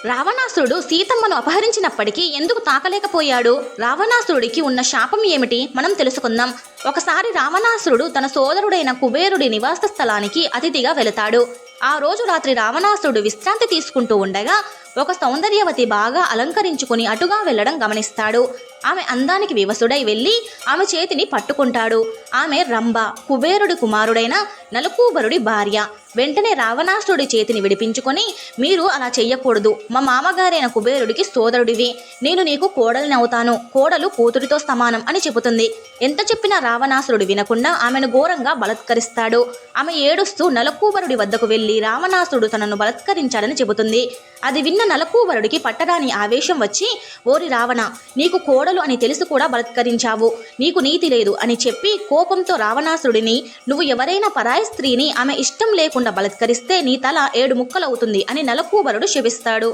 రావణాసురుడు సీతమ్మను అపహరించినప్పటికీ ఎందుకు తాకలేకపోయాడు? రావణాసురుడికి ఉన్న శాపం ఏమిటి? మనం తెలుసుకుందాం. ఒకసారి రావణాసురుడు తన సోదరుడైన కుబేరుడి నివాస స్థలానికి అతిథిగా వెళతాడు. ఆ రోజు రాత్రి రావణాసురుడు విశ్రాంతి తీసుకుంటూ ఉండగా ఒక సౌందర్యవతి బాగా అలంకరించుకుని అటుగా వెళ్లడం గమనిస్తాడు. ఆమె అందానికి వివసుడై వెళ్ళి ఆమె చేతిని పట్టుకుంటాడు. ఆమె రంభ, కుబేరుడి కుమారుడైన నలకూబరుడి భార్య. వెంటనే రావణాసురుడి చేతిని విడిపించుకొని, మీరు అలా చెయ్యకూడదు, మా మామగారైన కుబేరుడికి సోదరుడివి, నేను నీకు కోడలిని అవుతాను, కోడలు కూతురితో సమానం అని చెబుతుంది. ఎంత చెప్పినా రావణాసురుడు వినకుండా ఆమెను ఘోరంగా బలత్కరిస్తాడు. ఆమె ఏడుస్తూ నలకూబరుడి వద్దకు వెళ్ళి రావణాసురుడు తనను బలత్కరించాడని చెబుతుంది. అది విన్న నలకూబరుడికి పట్టరాని ఆవేశం వచ్చి, ఓరి రావణ, నీకు కోడలు అని తెలిసి కూడా బలత్కరించావు, నీకు నీతి లేదు అని చెప్పి కోపంతో రావణాసురుడిని, నువ్వు ఎవరైనా పరాయి స్త్రీని ఆమె ఇష్టం లేకుండా బలత్కరిస్తే నీ తల 7 ముక్కలవుతుంది అని నలకూబరుడు శపిస్తాడు.